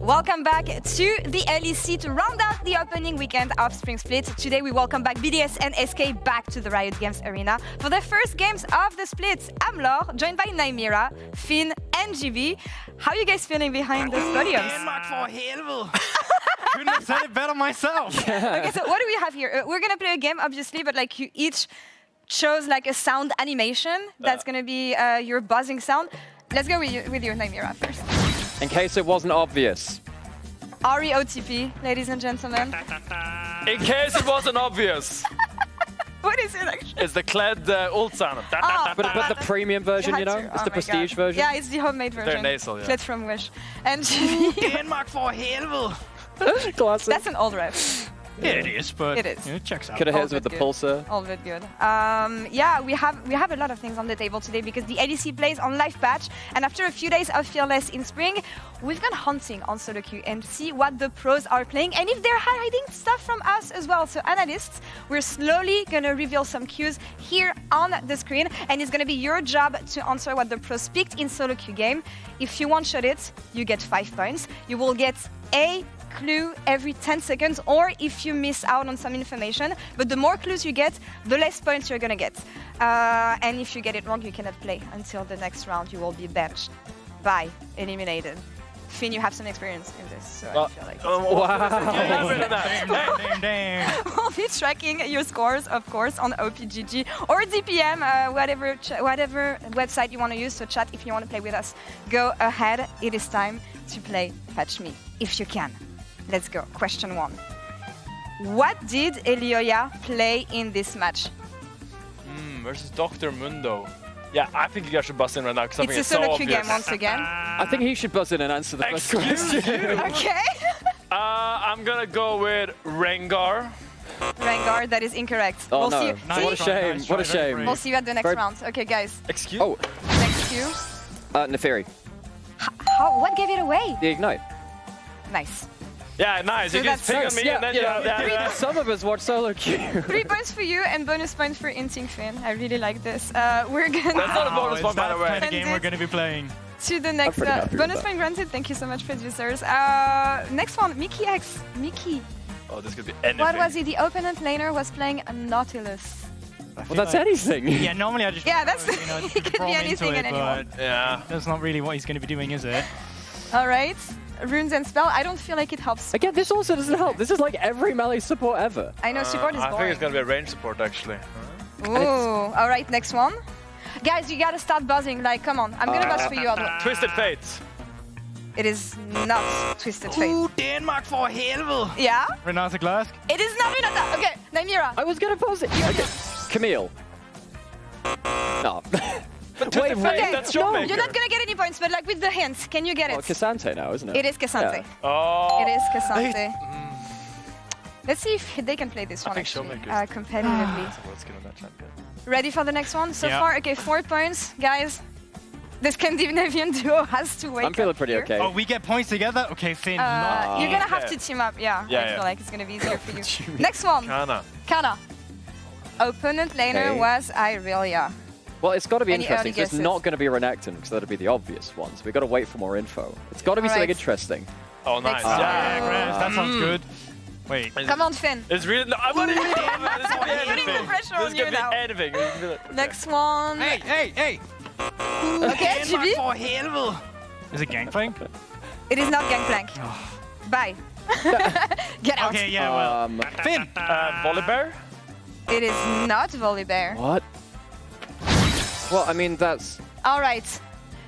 Welcome back to the LEC to round out the opening weekend of Spring Split. Today we welcome back BDS and SK back to the Riot Games arena for their first games of the split. I'm Laure, joined by Naimira, Finn and GB. How are you guys feeling behind the podiums? Denmark for helvede! Couldn't have said it better myself. Okay, so what do we have here? We're gonna play a game, obviously, but like you each chose like a sound animation. That's gonna be your buzzing sound. Let's go with you, Naimira, first. In case it wasn't obvious. REOTP, ladies and gentlemen. In case it wasn't obvious. What is it actually? It's the Kled ult sound. But the premium version, you know? It's the prestige version. Yeah, it's the homemade version. They're nasal, yeah. Kled from Wish. And Denmark for helvede! Classic. that's an old ref. Yeah, it is, but It is. it checks out. Could have hit us with the good. pulsar. All good, good. Yeah, we have a lot of things on the table today because the LEC plays on live patch, and after a few days of Fearless in spring, we've gone hunting on solo queue and see what the pros are playing and if they're hiding stuff from us as well. So analysts, we're slowly gonna reveal some cues here on the screen, and it's gonna be your job to answer what the pros picked in solo queue game. If you one-shot it, you get 5 points. You will get a clue every 10 seconds, or if you miss out on some information. But the more clues you get, the less points you're gonna get. And if you get it wrong, you cannot play until the next round. You will be benched by eliminated. Finn, you have some experience in this, so I feel like Damn. we'll be tracking your scores, of course, on OPGG or DPM, whatever website you want to use. So chat, if you want to play with us, go ahead. It is time to play Patch Me, if you can. Let's go. Question 1. What did Elioya play in this match? Versus Dr. Mundo. Yeah, I think you guys should bust in right now because I It's think a it's so solo queue obvious. game once again. I think he should buzz in and answer the first Excuse question. Okay. I'm gonna go with Rengar. Rengar, that is incorrect. Oh we'll no, see. Nice what a try, shame, nice what a try, very shame. brave. We'll see you at the next Very- round. Okay, guys. Excuse? Oh, Next cue. Neferi, What gave it away? the Ignite. Nice. Yeah, nice. So you just that's- pick on me and then yeah. Some of us watch solo queue. 3 points for you and bonus points for Inting Finn. I really like this. We're That's gonna not a bonus It's point, by that the way. kind of game we're going to be playing. to the next pretty happy with bonus that. point granted. Thank you so much, producers. Next one, Mickey X. Mickey. Oh, this could be anything. What was it? The opponent laner was playing a Nautilus. Well, that's anything. Yeah, normally I just... Yeah, that's you it could be anything and anyone. Yeah. That's not really what he's going to be doing, is it? All right. Runes and spell. I don't feel like it helps. Again, this also doesn't help. This is like every melee support ever. I know support is I think boring. it's gonna be a range support actually. Ooh. All right, next one. Guys, you gotta start buzzing. Like, come on. I'm gonna buzz for you. Twisted Fates. It is not Twisted Fate. Denmark for helvede! Yeah? Renata Glask? It is not Renata. Okay, Naimira. I was gonna pause it. Okay. Camille. No. But Twisted Fate, Okay, that's no, Showmaker. you're not gonna get any points, but like with the hints, can you get Oh, it? Cassante now, isn't it? It is Cassante. Oh. It is Cassante. Let's see if they can play this one think actually, Showmaker is- competitively. Let's get on that champion. Ready for the next one? So Yeah. far, okay, 4 points, guys. The Scandinavian duo has to wake I'm feeling up pretty here. okay. Oh, we get points together? Okay, Finn. You're gonna have Yeah. to team up, yeah. Yeah, I feel yeah. like it's gonna be easier for you. Next one, Kana. Kana. Opponent laner Okay. was Irelia. Well, it's got to be Any interesting. early So it's guesses? not going to be Renekton because that'll be the obvious ones. We've got to wait for more info. It's got to be something Alright. interesting. Oh, nice. Next Yeah, Yeah. Grass, that sounds good. Wait. Come on, Finn. It's really. No, I'm not even. This could be Putting the anything. pressure This on you could be now. anything. Okay. Next one. Hey! Okay, GB. for helvede! Is it Gangplank? It is not Gangplank. Bye. Get out. Okay, yeah, well. Finn! Volibear? It is not Volibear. What? Well, I mean, that's... All right.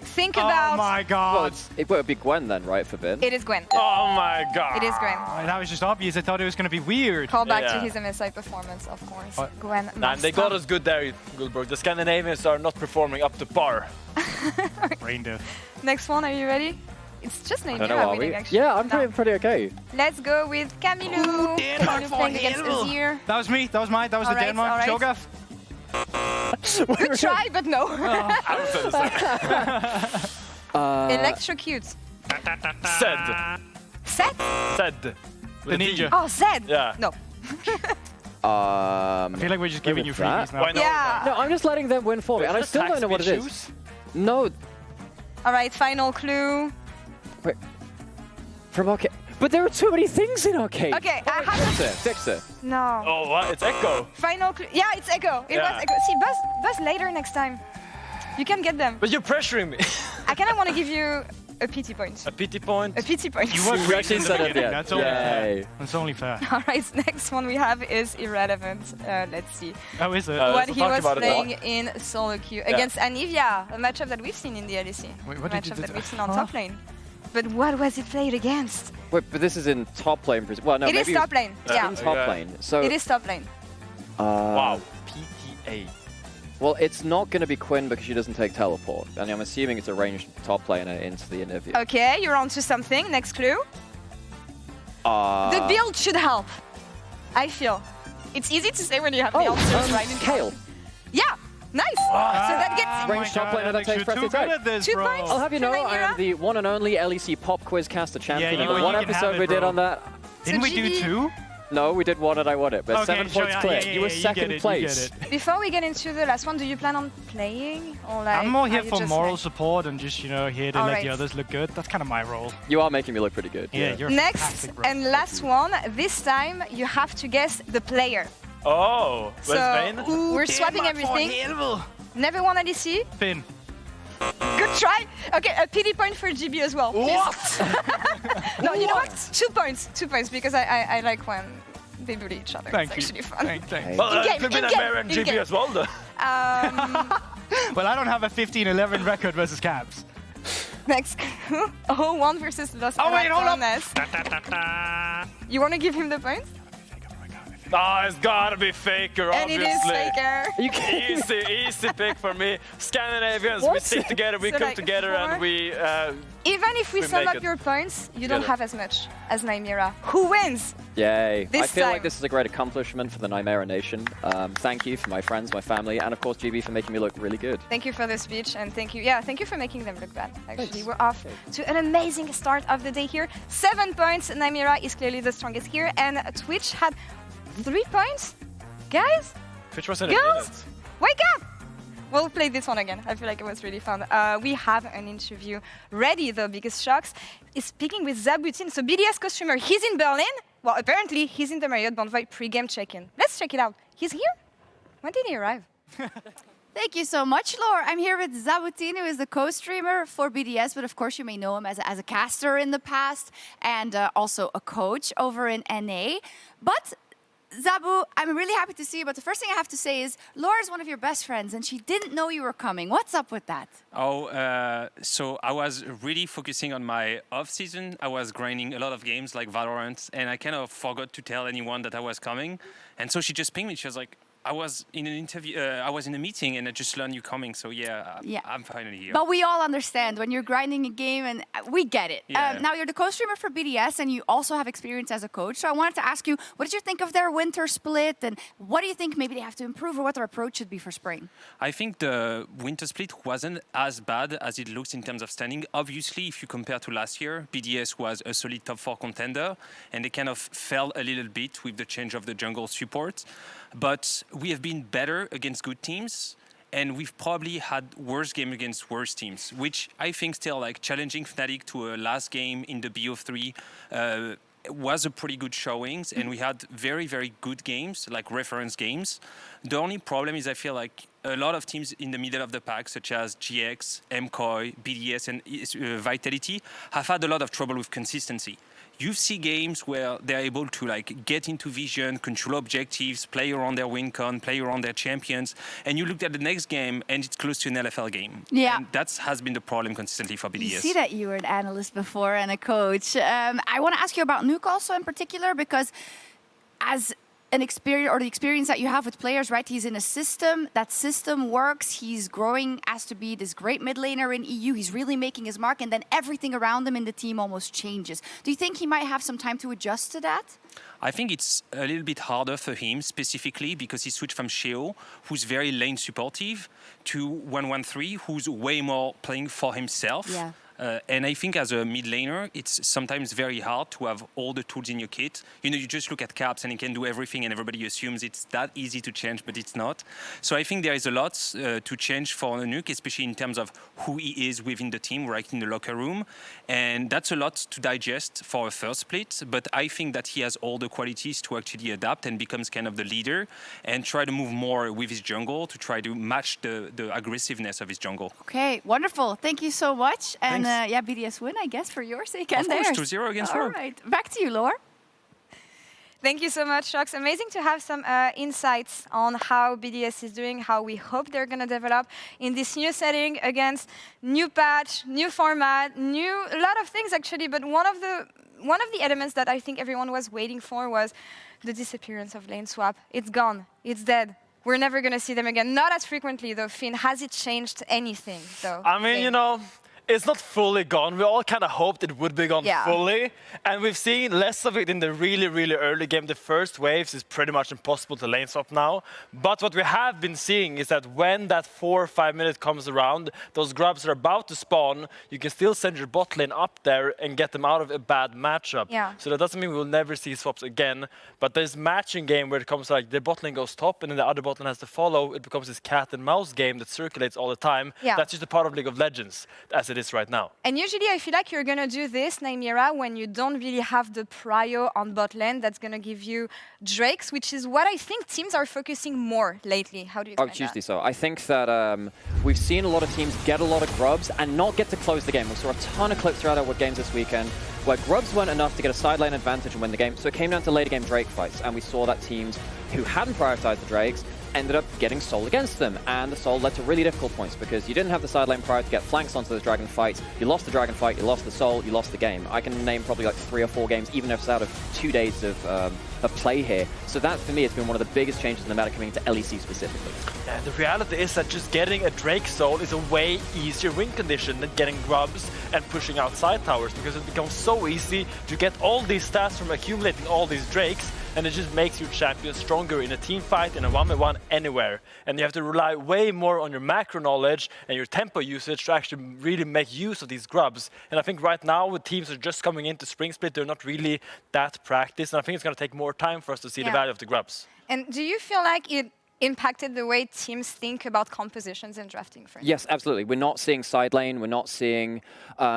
Think Oh about. my Well, god! it would be Gwen then, right, for Vin? It is Gwen. Oh my god. It is Gwen. Oh, that was just obvious. I thought it was going to be weird. Call back to Yeah. his MSI performance, of course. What? Gwen. Nah, they got us good there, Goldberg. The Scandinavians are not performing up to par. Brain death. Next one. Are you ready? It's just I don't know, Naimira are winning, we? actually. Yeah, I'm No. pretty okay. Let's go with Camilo. Denmark Camilo for playing against helvede. Azir. That was me. That was mine. That was All the right, Denmark all right. Cho'Gath. Good try, but no. I would say the same. Electrocute. Zed. Set? Zed. The With a D. ninja. Oh, Zed. Yeah. No. I feel like we're just giving you with that? freebies now. Why not? Yeah. No, I'm just letting them win for me, and I still don't know what it is. No. All right, final clue. Wait. From Arcade. But there are too many things in Arcade. Okay, I have Fix it. No. Oh, what? It's Echo. Final clue. Yeah, it's Echo. It was Echo. See, buzz later next time. You can get them. But you're pressuring me. I kind of want to give you a pity point. A pity point. A pity point. You were You great actually in the said it, beginning. yeah. That's only fair. Yay. That's only fair. All right, next one we have is irrelevant. Let's see Oh, is it? Uh, what let's he talk was about it playing in solo queue against Anivia, a matchup that we've seen in the LEC. Wait, A what did you matchup do? that we've seen on top lane. But what was it played against? Wait, but this is in top lane. Well, no, It is maybe top lane. Yeah, in top Okay. lane. So it is top lane. Wow. PTA. Well, it's not going to be Quinn because she doesn't take teleport, and I'm assuming it's a ranged top laner into the Anivia. Okay, you're onto something. Next clue. The build should help. I feel. It's easy to say when you have the answers right in front. Kale. Yeah, nice. So that gets Range my top God, laner that Alex, takes you're press too attack. good at this, 2 bro. points. I'll have you know, I Rhaenyra? am the one and only LEC Pop Quizcaster champion. you and the know one you can have episode it, we did bro. on that. Didn't we do GB 2? No, we did one and I won it, but Okay, 7 sure, points yeah, clear. yeah, You were yeah, you second get it, place. you get it. Before we get into the last one, do you plan on playing or like? I'm more here are you for just moral like- support and just, you know, here to All let right. the others look good. That's kind of my role. You are making me look pretty good. Yeah, you're Next fantastic, bro. and last one. This time you have to guess the player. Oh, So West we're swapping everything. Never won LEC. Finn. Good try. Okay, a pity point for GB as well. What? No, you know what? 2 points. 2 points because I like when they bully each other. Thank it's you. actually fun. Thanks. Well, In-game, could be in-game, Nightmare and GB in-game. as well, though. Well, I don't have a 15-11 record versus Caps. Next clue. 0-1 versus Los Oh, wait, hold up. Ratones. Da, da, da, da. You want to give him the points? Oh, it's gotta be Faker, And obviously. it is Faker. You can Easy pick for me. Scandinavians, we What? stick together, we So come like together, 4? and we. Even if we We sum make up it your points, you don't together. have as much as Nymera. Who wins? Yay. This I feel time. like this is a great accomplishment for the Nymera Nation. Thank you for my friends, my family, and of course GB for making me look really good. Thank you for the speech and thank you for making them look bad. Actually, Thanks. we're off to an amazing start of the day here. 7 points. Nymera is clearly the strongest here, and Twitch had 3 points. Guys, Which was in a girls, minute. wake up! We'll play this one again. I feel like it was really fun. We have an interview ready though, because Shox is speaking with Zabutin. So BDS costumer, he's in Berlin. Well, apparently he's in the Marriott Bonvoy pre-game check-in. Let's check it out. He's here? When did he arrive? Thank you so much, Laura. I'm here with Zabutin, who is the co-streamer for BDS, but of course you may know him as a caster in the past and also a coach over in NA. But Zabu, I'm really happy to see you, but the first thing I have to say is Laura's one of your best friends and she didn't know you were coming. What's up with that? So I was really focusing on my off season. I was grinding a lot of games like Valorant, and I kind of forgot to tell anyone that I was coming. And so she just pinged me. She was like, I was in an interview, I was in a meeting, and I just learned you coming. So yeah, Yeah. I'm finally here. But we all understand when you're grinding a game, and we get it. Yeah. Now, you're the co-streamer for BDS, and you also have experience as a coach. So I wanted to ask you, what did you think of their winter split, and what do you think maybe they have to improve, or what their approach should be for spring? I think the winter split wasn't as bad as it looks in terms of standing. Obviously, if you compare to last year, BDS was a solid top 4 contender, and they kind of fell a little bit with the change of the jungle support. But we have been better against good teams, and we've probably had worse game against worse teams, which I think still like challenging Fnatic to a last game in the BO3 was a pretty good showings, and we had very, very good games, like reference games. The only problem is I feel like a lot of teams in the middle of the pack, such as GX, MKOI, BDS, and Vitality, have had a lot of trouble with consistency. You see games where they're able to like get into vision, control objectives, play around their win con, play around their champions, and you look at the next game and it's close to an LFL game. Yeah. And that has been the problem consistently for BDS. You see that you were an analyst before and a coach. I want to ask you about Nuke also in particular, because as an experience, or the experience that you have with players, right? He's in a system. That system works. He's growing as to be this great mid laner in EU. He's really making his mark, and then everything around him in the team almost changes. Do you think he might have some time to adjust to that? I think it's a little bit harder for him specifically because he switched from Sheo, who's very lane supportive, to 113, who's way more playing for himself. Yeah. And I think as a mid laner, it's sometimes very hard to have all the tools in your kit. You know, you just look at Caps and he can do everything and everybody assumes it's that easy to change, but it's not. So I think there is a lot to change for Nuke, especially in terms of who he is within the team, right in the locker room. And that's a lot to digest for a first split, but I think that he has all the qualities to actually adapt and becomes kind of the leader and try to move more with his jungle to try to match the aggressiveness of his jungle. Okay, wonderful. Thank you so much. And Thanks. yeah, BDS win, I guess, for your sake and Of course, theirs. 2-0 against All Rogue. right, back to you, Laura. Thank you so much, Shox. Amazing to have some insights on how BDS is doing, how we hope they're going to develop in this new setting against new patch, new format, a lot of things actually. But one of the elements that I think everyone was waiting for was the disappearance of lane swap. It's gone. It's dead. We're never going to see them again. Not as frequently, though. Finn, has it changed anything, though? I mean, Finn? you know, it's not fully gone. We all kind of hoped it would be gone fully. And we've seen less of it in the really, really early game. The first waves is pretty much impossible to lane swap now. But what we have been seeing is that when that 4 or 5 minutes comes around, those grubs are about to spawn, you can still send your bot lane up there and get them out of a bad matchup. Yeah. So that doesn't mean we'll never see swaps again. But there's matching game where it comes like the bot lane goes top and then the other bot lane has to follow. It becomes this cat and mouse game that circulates all the time. Yeah. That's just a part of League of Legends as it is right now. And usually I feel like you're going to do this, Naimira, when you don't really have the prio on bot lane that's going to give you Drakes, which is what I think teams are focusing more lately. How do you explain Oh, hugely so. I think that we've seen a lot of teams get a lot of grubs and not get to close the game. We saw a ton of clips throughout our games this weekend where grubs weren't enough to get a side lane advantage and win the game. So it came down to later game Drake fights, and we saw that teams who hadn't prioritized the Drakes ended up getting Soul against them, and the Soul led to really difficult points because you didn't have the side lane prior to get flanks onto those Dragon fights. You lost the Dragon fight, you lost the Soul, you lost the game. I can name probably like 3 or 4 games, even if it's out of 2 days of play here. So that, for me, has been one of the biggest changes in the meta coming into LEC specifically. Yeah, the reality is that just getting a Drake Soul is a way easier win condition than getting grubs and pushing out side towers, because it becomes so easy to get all these stats from accumulating all these Drakes, and it just makes your champion stronger in a team fight, in a 1v1, anywhere. And you have to rely way more on your macro knowledge and your tempo usage to actually really make use of these grubs. And I think right now, with teams that are just coming into Spring Split, they're not really that practiced, and I think it's going to take more time for us to see the value of the grubs. And do you feel like it impacted the way teams think about compositions and drafting, for instance? Yes, absolutely. We're not seeing side lane. We're not seeing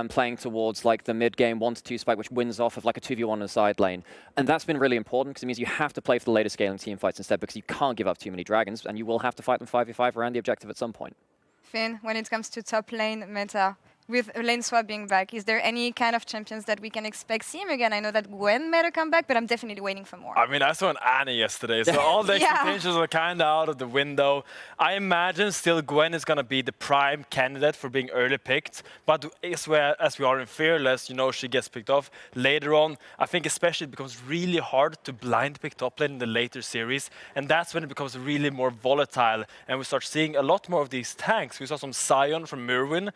playing towards like the mid game 1-2 spike, which wins off of like a 2v1 on the side lane. And that's been really important because it means you have to play for the later scaling team fights instead, because you can't give up too many dragons and you will have to fight them 5v5 around the objective at some point. Finn, when it comes to top lane meta, with lane swap being back, is there any kind of champions that we can expect seeing again? I know that Gwen made a comeback, but I'm definitely waiting for more. I mean, I saw an Annie yesterday, so all the expectations were kind of out of the window. I imagine still Gwen is going to be the prime candidate for being early picked, but as we are in Fearless, you know, she gets picked off later on. I think especially it becomes really hard to blind pick top lane in the later series, and that's when it becomes really more volatile, and we start seeing a lot more of these tanks. We saw some Sion from Mirwin,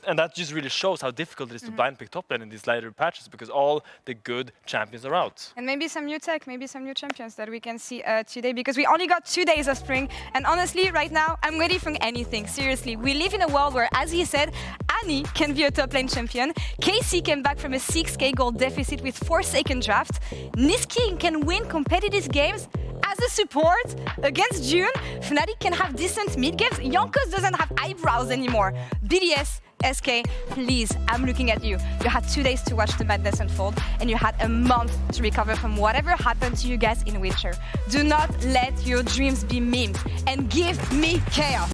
and that just really shows how difficult it is to blind pick top lane in these later patches, because all the good champions are out. And maybe some new tech, maybe some new champions that we can see today, because we only got 2 days of spring. And honestly, right now, I'm ready for anything. Seriously, we live in a world where, as he said, Annie can be a top lane champion. Casey came back from a 6k gold deficit with Forsaken draft. Niski can win competitive games as a support against June. Fnatic can have decent mid games. Yonkos doesn't have eyebrows anymore. BDS, SK, please, I'm looking at you. You had 2 days to watch the madness unfold, and you had a month to recover from whatever happened to you guys in Witcher. Do not let your dreams be memed, and give me chaos.